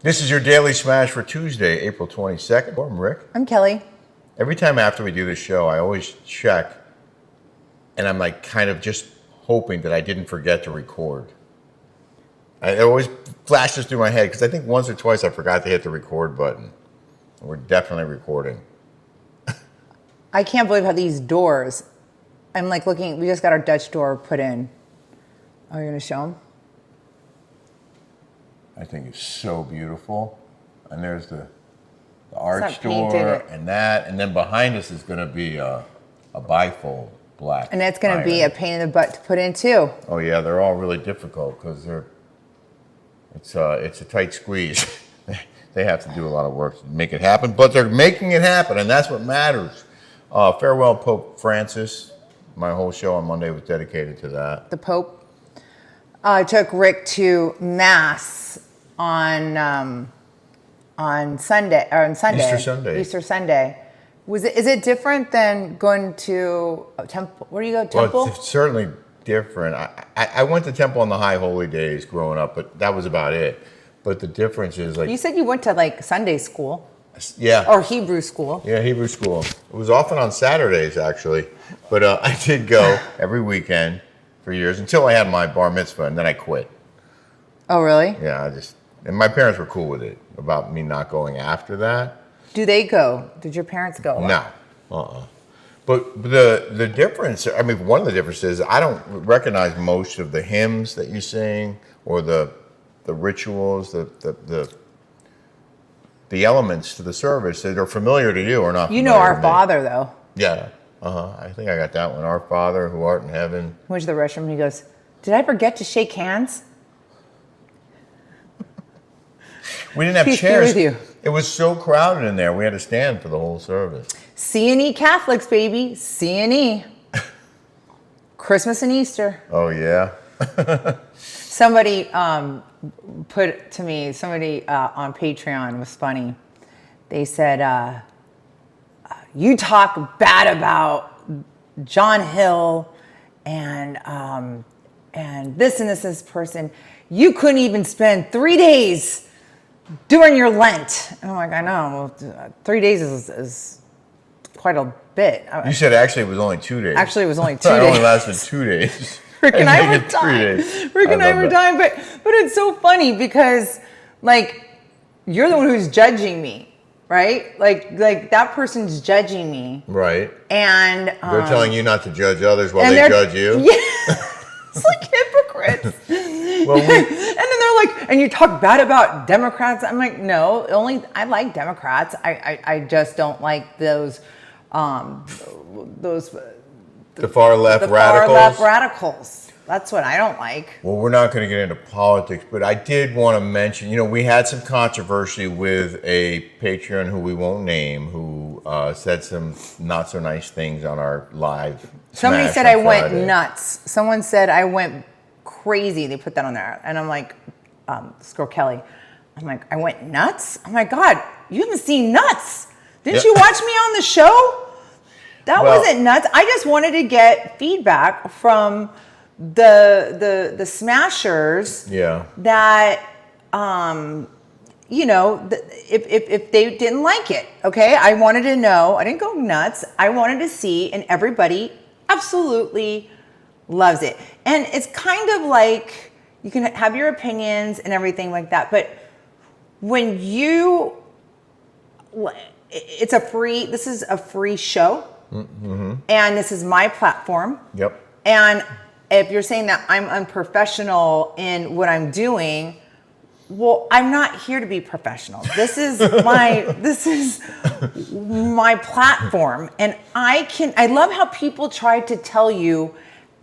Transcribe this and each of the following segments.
This is your Daily Smash for Tuesday, April 22nd. I'm Rick. I'm Kelly. Every time after we do this show, I always check, and I'm like kind of just hoping that I didn't forget to record. It always flashes through my head because I think once or twice I forgot to hit the record button. We're definitely recording. I can't believe how these doors, I'm like looking, we just got our Dutch door put in. Oh, you're going to show them? I think it's so beautiful. And there's the arch door painted. and that. And then behind us is going to be a bifold black. And it's going to be a iron. pain in the butt to put in too. Oh yeah, they're all really difficult because it's a tight squeeze. They have to do a lot of work to make it happen, but they're making it happen, and that's what matters. Farewell, Pope Francis. My whole show on Monday was dedicated to that. The Pope took Rick to Mass on Sunday, or on Sunday. Easter Sunday. Easter Sunday. Is it different than going to a temple? Where do you go? Temple? Well, it's certainly different. I went to temple on the High Holy Days growing up, but that was about it. But the difference is like... You said you went to like Sunday school. Yeah. Or Hebrew school. Yeah, Hebrew school. It was often on Saturdays, actually. But I did go every weekend for years until I had my bar mitzvah, and then I quit. Oh, really? Yeah, and my parents were cool with it, about me not going after that. Do they go? Did your parents go? No. But the difference, I mean, one of the differences, I don't recognize most of the hymns that you sing or the rituals, the elements to the service that are familiar to you or not. You know Our Father, though. Yeah. I think I got that one. Our Father who art in heaven. Went to the restroom and he goes, "Did I forget to shake hands?" We didn't have Peace be chairs. with you. It was so crowded in there. We had to stand for the whole service. C&E Catholics, baby. C&E. Christmas and Easter. Oh, yeah? Somebody put to me, on Patreon was funny. They said, you talk bad about John Hill and this person. You couldn't even spend 3 days during your Lent. And I'm like, I know. Well, 3 days is quite a bit. You said actually it was only 2 days. Actually, it was only 2 days. It only lasted 2 days. Rick and I were Make it 3 dying. days. Rick and I were dying, but it's so funny because, like, you're the one who's judging me, right? Like that person's judging me, Right. and They're telling you not to judge others while they judge you. Yeah, it's like hypocrites. Well, And then they're like, and you talk bad about Democrats. I'm like, no, I like Democrats. I just don't like those. The far left the radicals. far left radicals. That's what I don't like. Well, we're not going to get into politics, but I did want to mention, we had some controversy with a patron who we won't name who said some not so nice things on our live. Somebody Smash said on I went Friday. nuts. Someone said I went crazy. They put that on there. And I'm like, this girl Kelly, I'm like, I went nuts? Oh my God, you haven't seen Nuts. Didn't you watch me on the show? That wasn't nuts. I just wanted to get feedback from the smashers. Yeah. That if they didn't like it, okay? I wanted to know. I didn't go nuts. I wanted to see, and everybody absolutely loves it. And it's kind of like you can have your opinions and everything like that, but when this is a free show. Mm-hmm. And this is my platform. Yep. And if you're saying that I'm unprofessional in what I'm doing, well, I'm not here to be professional. This is my platform. And I love how people try to tell you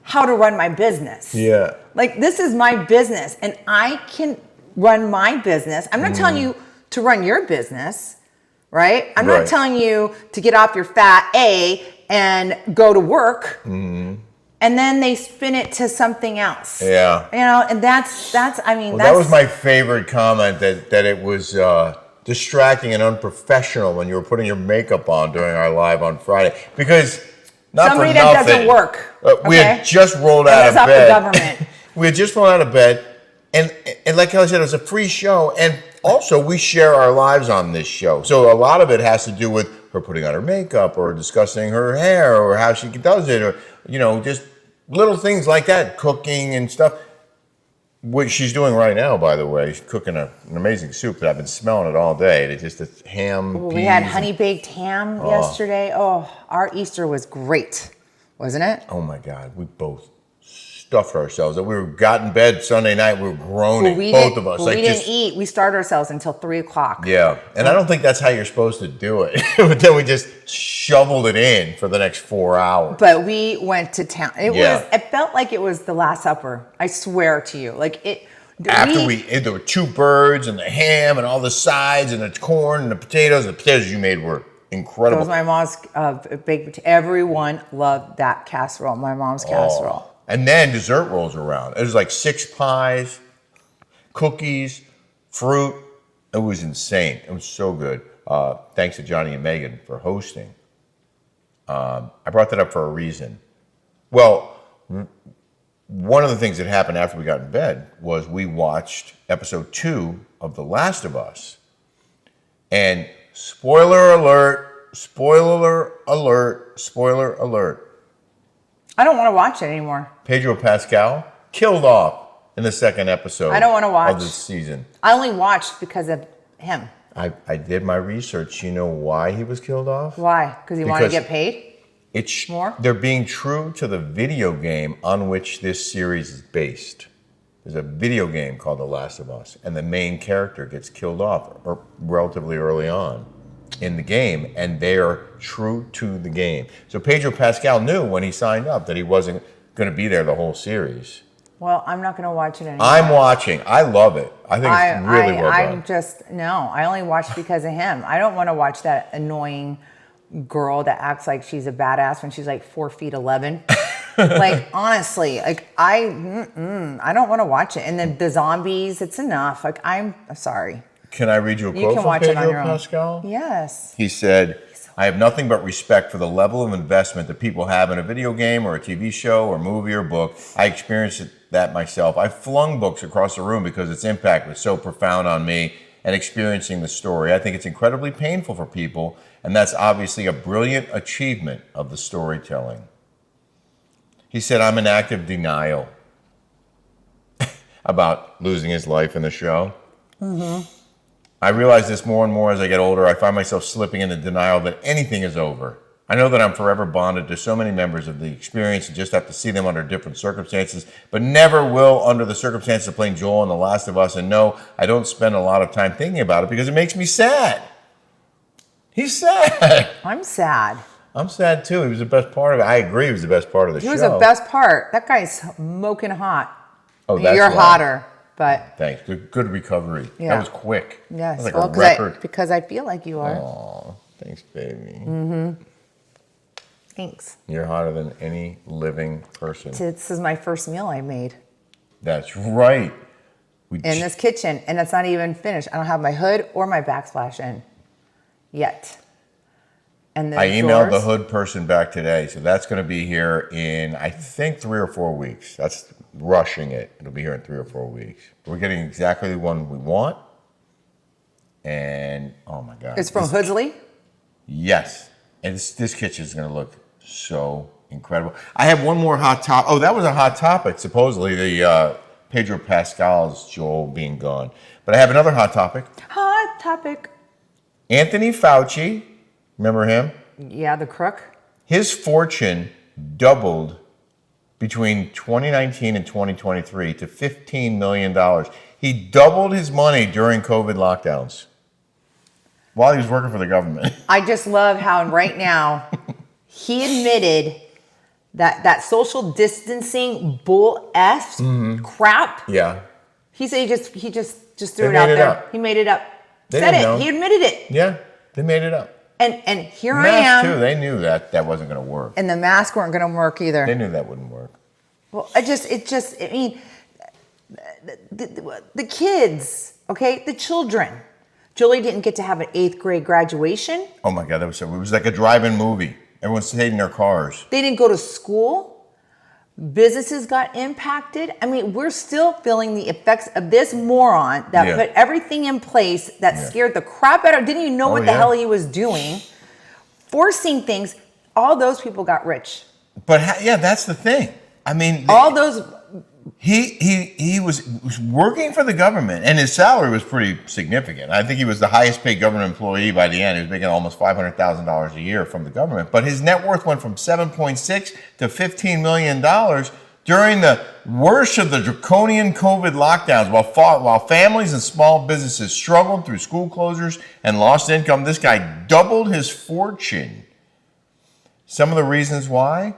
how to run my business. Yeah. Like, this is my business and I can run my business. I'm not telling you to run your business. Right? I'm not telling you to get off your fat A and go to work, and then they spin it to something else. Yeah. And that's. I mean, that was my favorite comment. That it was distracting and unprofessional when you were putting your makeup on during our live on Friday because somebody that doesn't work. We had just rolled out of bed. The government. We had just rolled out of bed, and like Kelly said, it was a free show, and also we share our lives on this show. So a lot of it has to do with her putting on her makeup or discussing her hair or how she does it or, just little things like that, cooking and stuff. What she's doing right now, by the way, she's cooking an amazing soup that I've been smelling it all day. It's just a ham, peas. We had honey baked ham yesterday. Oh, our Easter was great, wasn't it? Oh my God, we both stuffed ourselves. We got in bed Sunday night. We were groaning, both of us. We didn't eat. We starved ourselves until 3:00. Yeah, and I don't think that's how you're supposed to do it. But then we just shoveled it in for the next 4 hours. But we went to town. It felt like it was the Last Supper. I swear to you, there were 2 birds and the ham and all the sides and the corn and the potatoes. The potatoes you made were incredible. That was my mom's baked. Everyone loved that casserole. My mom's casserole. And then dessert rolls around. It was like 6 pies, cookies, fruit. It was insane. It was so good. Thanks to Johnny and Megan for hosting. I brought that up for a reason. Well, one of the things that happened after we got in bed was we watched episode 2 of The Last of Us. And spoiler alert, spoiler alert, spoiler alert. I don't want to watch it anymore. Pedro Pascal killed off in the 2nd episode. I don't want to watch of this season. I only watched because of him. I did my research. You know why he was killed off? Why? Because he wanted to get paid? More? They're being true to the video game on which this series is based. There's a video game called The Last of Us, and the main character gets killed off relatively early on in the game, and they are true to the game. So Pedro Pascal knew when he signed up that he wasn't going to be there the whole series. Well, I'm not going to watch it anymore. I'm watching. I love it. I think it's really well done. I only watch because of him. I don't want to watch that annoying girl that acts like she's a badass when she's like 4'11". Honestly, I don't want to watch it. And then the zombies, it's enough. I'm sorry. Can I read you a quote from Pedro Pascal? Yes. He said, I have nothing but respect for the level of investment that people have in a video game or a TV show or movie or book. I experienced that myself. I flung books across the room because its impact was so profound on me and experiencing the story. I think it's incredibly painful for people, and that's obviously a brilliant achievement of the storytelling. He said, I'm in active denial about losing his life in the show. Mm-hmm. I realize this more and more as I get older. I find myself slipping into denial that anything is over. I know that I'm forever bonded to so many members of the experience and just have to see them under different circumstances, but never will under the circumstances of playing Joel in The Last of Us. And no, I don't spend a lot of time thinking about it because it makes me sad. He's sad. I'm sad. I'm sad too. He was the best part of it. I agree he was the best part of the show. He was the best part. That guy's smoking hot. Oh, that's You're hotter. But thanks. Good recovery. Yeah. That was quick. Yes. That was like a record. Because I feel like you are. Aw, thanks, baby. Mm-hmm. Thanks. You're hotter than any living person. This is my first meal I made. That's right. In this kitchen, and it's not even finished. I don't have my hood or my backsplash in yet. And I emailed the hood person back today, so that's going to be here in, I think, 3 or 4 weeks. That's rushing it. It'll be here in 3 or 4 weeks. We're getting exactly the one we want. And, oh my God. It's from Hoodsley? Yes. And this kitchen is going to look so incredible. I have one more hot topic. Oh, that was a hot topic, supposedly, the Pedro Pascal's Joel being gone. But I have another hot topic. Hot topic. Anthony Fauci, remember him? Yeah, the crook. His fortune doubled between 2019 and 2023 to $15 million. He doubled his money during COVID lockdowns while he was working for the government. I just love how right now he admitted that social distancing bull crap. Yeah. He said he just threw it out there. He made it up. Said it. He admitted it. Yeah, they made it up. And here I am. Too. They knew that wasn't going to work. And the masks weren't going to work either. They knew that wouldn't work. Well, I mean, the kids, okay, the children. Julie didn't get to have an 8th grade graduation. Oh my God, it was like a drive-in movie. Everyone stayed in their cars. They didn't go to school. Businesses got impacted. I mean, we're still feeling the effects of this moron that put everything in place that scared the crap out of, didn't even know what the hell he was doing, forcing things. All those people got rich. But that's the thing. I mean, all those. He was working for the government, and his salary was pretty significant. I think he was the highest paid government employee by the end. He was making almost $500,000 a year from the government. But his net worth went from $7.6 to $15 million during the worst of the draconian COVID lockdowns. While families and small businesses struggled through school closures and lost income, this guy doubled his fortune. Some of the reasons why: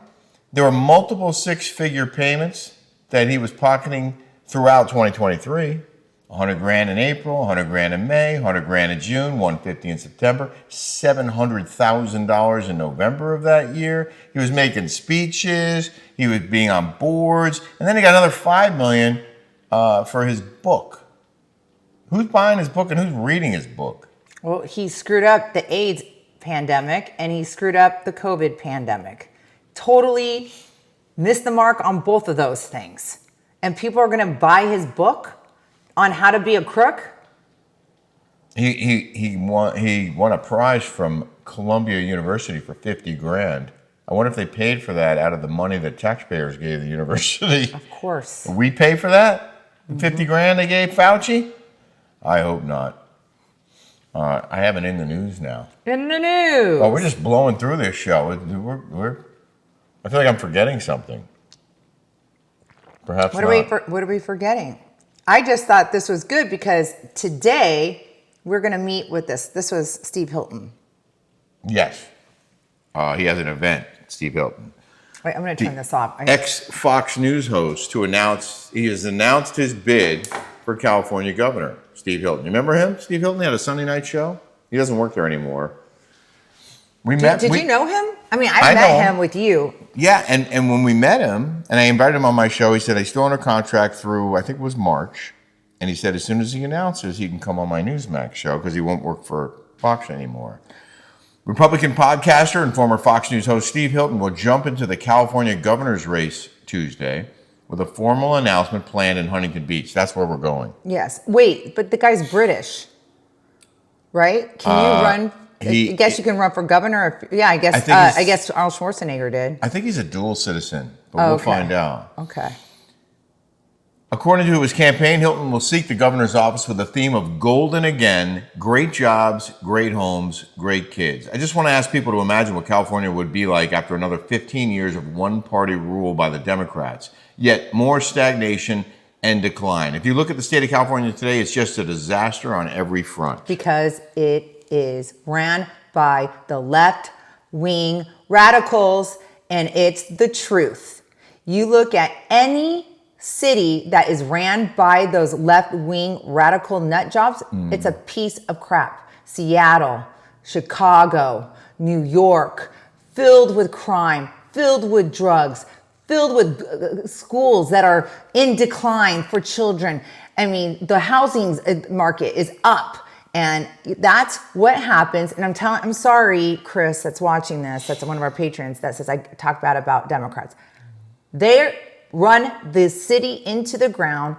there were multiple six-figure payments that he was pocketing throughout 2023. $100,000 in April, $100,000 in May, $100,000 in June, $150,000 in September, $700,000 in November of that year. He was making speeches, he was being on boards, and then he got another $5 million for his book. Who's buying his book and who's reading his book? Well, he screwed up the AIDS pandemic and he screwed up the COVID pandemic. Totally missed the mark on both of those things. And people are going to buy his book on how to be a crook? He won a prize from Columbia University for $50,000. I wonder if they paid for that out of the money that taxpayers gave the university. Of course. We pay for that? $50,000 they gave Fauci? I hope not. I have it in the news now. In the news. Oh, we're just blowing through this show. I feel like I'm forgetting something. Perhaps what not. What are we forgetting? I just thought this was good because today we're going to meet with this. This was Steve Hilton. Yes. He has an event, Steve Hilton. Wait, I'm going to turn this off. Ex-Fox News host he has announced his bid for California governor, Steve Hilton. You remember him? Steve Hilton had a Sunday night show. He doesn't work there anymore. Did you know him? I mean, I met him with you. Yeah, and when we met him, and I invited him on my show, he said he's still under contract through, I think it was March. And he said as soon as he announces, he can come on my Newsmax show because he won't work for Fox anymore. Republican podcaster and former Fox News host Steve Hilton will jump into the California governor's race Tuesday with a formal announcement planned in Huntington Beach. That's where we're going. Yes. Wait, but the guy's British, right? Can you run? I guess you can run for governor. I guess Arnold Schwarzenegger did. I think he's a dual citizen, but we'll find out. Okay. According to his campaign, Hilton will seek the governor's office with the theme of golden again, great jobs, great homes, great kids. I just want to ask people to imagine what California would be like after another 15 years of one-party rule by the Democrats, yet more stagnation and decline. If you look at the state of California today, it's just a disaster on every front. Because it is ran by the left-wing radicals, and it's the truth. You look at any city that is ran by those left-wing radical nut jobs, it's a piece of crap. Seattle, Chicago, New York, filled with crime, filled with drugs, filled with schools that are in decline for children. I mean, the housing market is up. And that's what happens. And I'm sorry, Chris, that's watching this. That's one of our patrons that says I talk bad about Democrats. They run the city into the ground.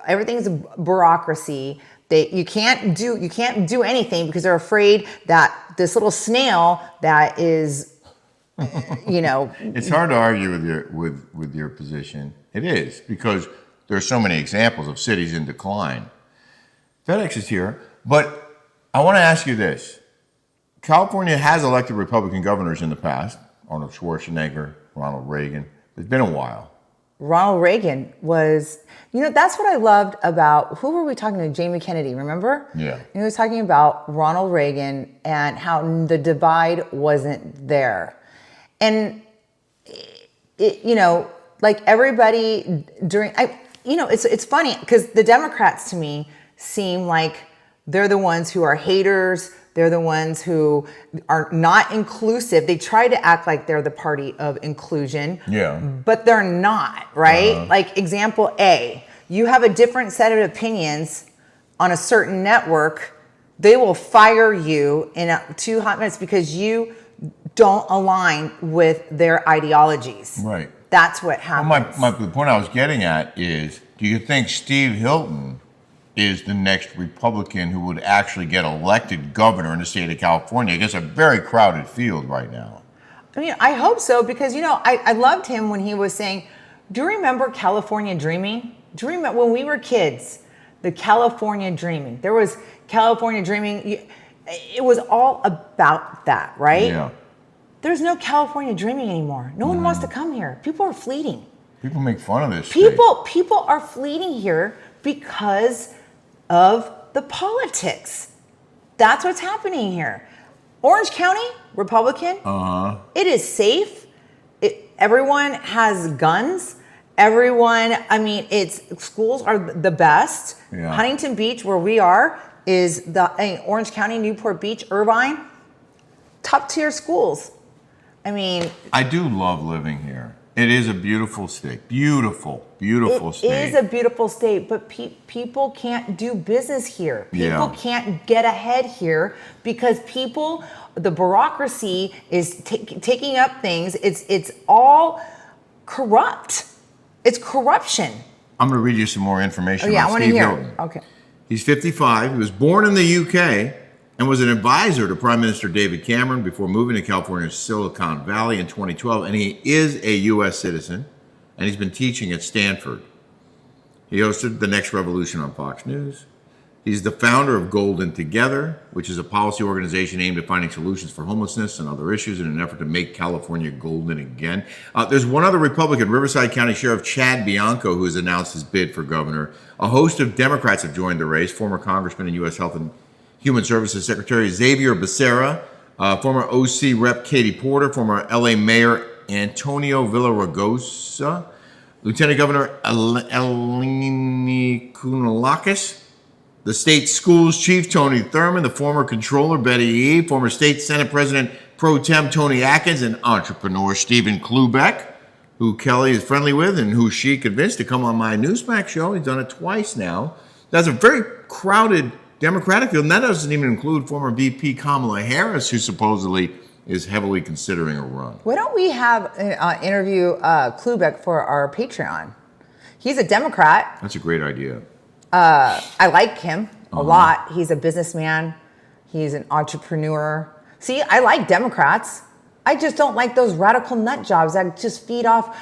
Everything's bureaucracy. You can't do anything because they're afraid that this little snail that is, It's hard to argue with your position. It is, because there are so many examples of cities in decline. FedEx is here, but I want to ask you this. California has elected Republican governors in the past. Arnold Schwarzenegger, Ronald Reagan. It's been a while. Ronald Reagan was, that's what I loved about, who were we talking to? Jamie Kennedy, remember? Yeah. He was talking about Ronald Reagan and how the divide wasn't there. And, like everybody it's funny because the Democrats to me seem like they're the ones who are haters. They're the ones who are not inclusive. They try to act like they're the party of inclusion. Yeah. But they're not, right? Like example A, you have a different set of opinions on a certain network. They will fire you in 2 hot minutes because you don't align with their ideologies. Right. That's what happens. Well, the point I was getting at is, do you think Steve Hilton is the next Republican who would actually get elected governor in the state of California against a very crowded field right now? I mean, I hope so, because, I loved him when he was saying, do you remember California dreaming? Do you remember when we were kids, the California dreaming? There was California dreaming. It was all about that, right? Yeah. There's no California dreaming anymore. No one wants to come here. People are fleeting. People make fun of this. People are fleeting here because of the politics. That's what's happening here. Orange County, Republican. It is safe. Everyone has guns. Schools are the best. Yeah. Huntington Beach, where we are, is Orange County, Newport Beach, Irvine, top tier schools. I do love living here. It is a beautiful state. Beautiful state. It is a beautiful state, but people can't do business here. People can't get ahead here because the bureaucracy is taking up things. It's all corrupt. It's corruption. I'm going to read you some more information about I want to Steve hear. Hilton. Okay. He's 55. He was born in the UK and was an advisor to Prime Minister David Cameron before moving to California's Silicon Valley in 2012. And he is a U.S. citizen, and he's been teaching at Stanford. He hosted The Next Revolution on Fox News. He's the founder of Golden Together, which is a policy organization aimed at finding solutions for homelessness and other issues in an effort to make California golden again. There's one other Republican, Riverside County Sheriff Chad Bianco, who has announced his bid for governor. A host of Democrats have joined the race. Former Congressman and U.S. Health and Human Services Secretary Xavier Becerra, former OC Rep Katie Porter, former L.A. Mayor Antonio Villaraigosa, Lieutenant Governor Eleni Kounalakis, the state schools chief Tony Thurmond, the former controller Betty Yee, former state Senate President Pro Tem Tony Atkins, and entrepreneur Stephen Klubeck, who Kelly is friendly with and who she convinced to come on my Newsmax show. He's done it twice now. That's a very crowded Democratic field, and that doesn't even include former VP Kamala Harris, who supposedly is heavily considering a run. Why don't we have interview Klubeck for our Patreon? He's a Democrat. That's a great idea. I like him a lot. He's a businessman. He's an entrepreneur. See, I like Democrats. I just don't like those radical nut jobs that just feed off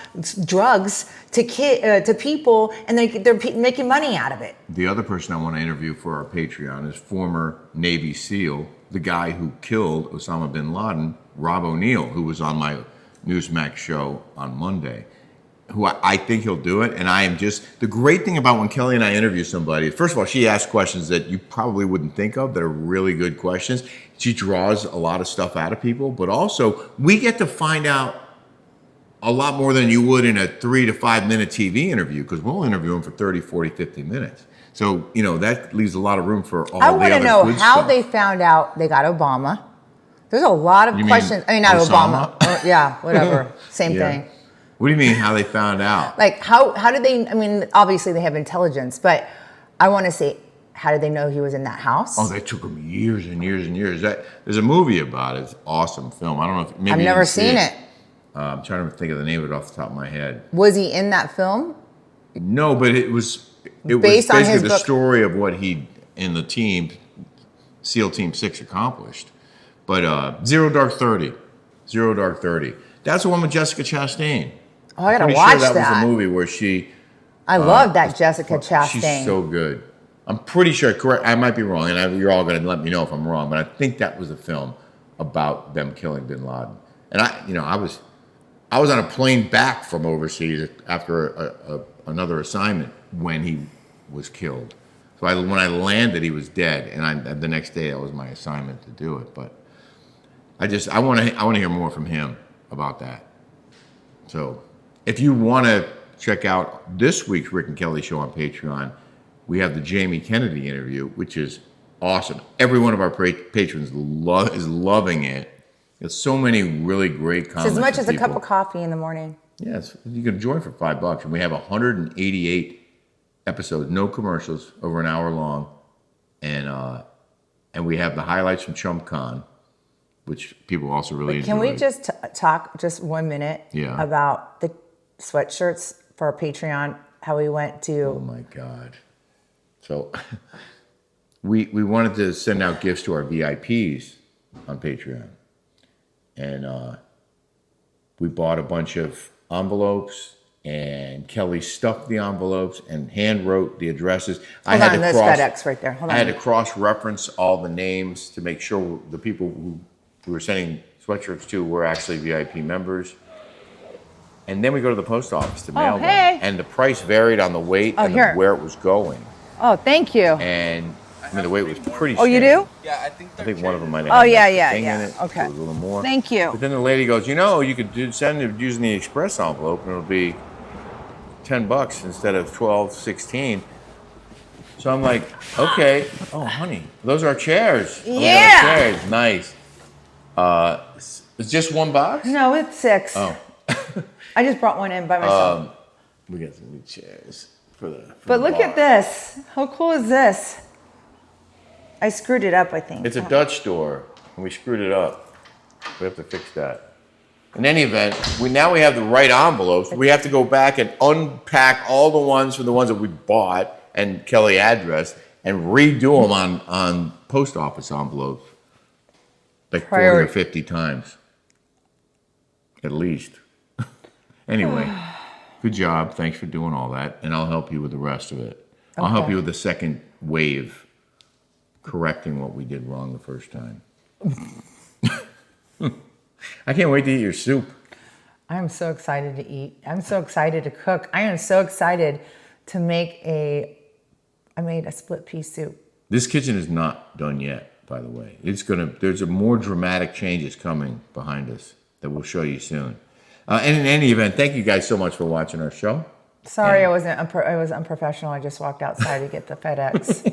drugs to people, and they're making money out of it. The other person I want to interview for our Patreon is former Navy SEAL, the guy who killed Osama bin Laden, Rob O'Neill, who was on my Newsmax show on Monday, who I think he'll do it. And the great thing about when Kelly and I interview somebody, first of all, she asks questions that you probably wouldn't think of that are really good questions. She draws a lot of stuff out of people, but also we get to find out a lot more than you would in a 3 to 5 minute TV interview, because we'll interview them for 30, 40, 50 minutes. So, that leaves a lot of room for all the other good stuff. I want to know how they found out they got Obama. There's a lot of questions. Not Osama? Obama. Yeah, whatever. Same thing. What do you mean how they found out? Like, how did they, obviously they have intelligence, but I want to say, how did they know he was in that house? Oh, they took him years and years and years. There's a movie about it. It's an awesome film. I don't know if maybe I've never seen it. I'm trying to think of the name of it off the top of my head. Was he in that film? No, but it was Based on basically his the book. story of what he in the team, SEAL Team 6 accomplished. But Zero Dark 30. That's the one with Jessica Chastain. Oh, I gotta Pretty watch sure that that. was the movie where she. I love that Jessica Chastain. She's so good. I'm pretty sure. Correct. I might be wrong, and you're all going to let me know if I'm wrong. But I think that was a film about them killing Bin Laden. And I was on a plane back from overseas after another assignment when he was killed. So when I landed, he was dead, and the next day that was my assignment to do it. But I want to hear more from him about that. So if you want to check out this week's Rick and Kelly show on Patreon, we have the Jamie Kennedy interview, which is awesome. Every one of our patrons is loving it. There's so many really great comments. It's as much as people. a cup of coffee in the morning. Yes, you can join for $5, and we have 188 episodes, no commercials, over an hour long, and we have the highlights from ChumpCon, which people also really enjoy. Can we just talk just 1 minute about sweatshirts for our Patreon. How we went Oh to. my God. So we wanted to send out gifts to our VIPs on Patreon. And we bought a bunch of envelopes, and Kelly stuffed the envelopes and hand wrote the addresses. Hold on, there's FedEx right there. Hold on. I had to cross-reference all the names to make sure the people who we were sending sweatshirts to were actually VIP members. And then we go to the post office to mail hey. them. And the price varied on the weight and here. where it was going. Oh, thank you. And I mean, the weight was pretty Oh, you standard. do? Yeah, I think one of them might have Oh, had yeah, an extra yeah, thing yeah. in it, Okay. so it was a little more. Thank you. But then the lady goes, you could send it using the express envelope, and it'll be $10 instead of 12, 16. So I'm like, okay. Oh, honey, those are chairs. Those Yeah. are chairs. Nice. It's just one box? No, it's 6. Oh. I just brought one in by myself. We got some new chairs for the. But look at this. How cool is this? I screwed it up, I think. It's a Dutch door, and we screwed it up. We have to fix that. In any event, now we have the right envelopes. We have to go back and unpack all the ones from the ones that we bought and Kelly addressed and redo them on post office envelopes. Like 40 or 50 times. At least. Anyway, good job. Thanks for doing all that. And I'll help you with the rest of it. I'll help you with the second wave, correcting what we did wrong the first time. I can't wait to eat your soup. I'm so excited to eat. I'm so excited to cook. I am so excited to I made a split pea soup. This kitchen is not done yet, by the way. There's a more dramatic changes coming behind us that we'll show you soon. And in any event, thank you guys so much for watching our show. Sorry, I was unprofessional. I just walked outside to get the FedEx.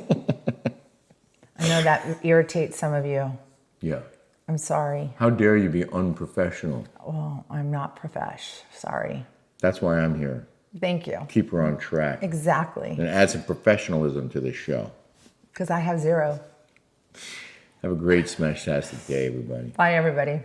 I know that irritates some of you. Yeah. I'm sorry. How dare you be unprofessional? Well, I'm not Sorry. That's why I'm here. Thank you. Keep her on track. Exactly. And add some professionalism to this show. Because I have 0. Have a great Smash-tastic day, everybody. Bye, everybody.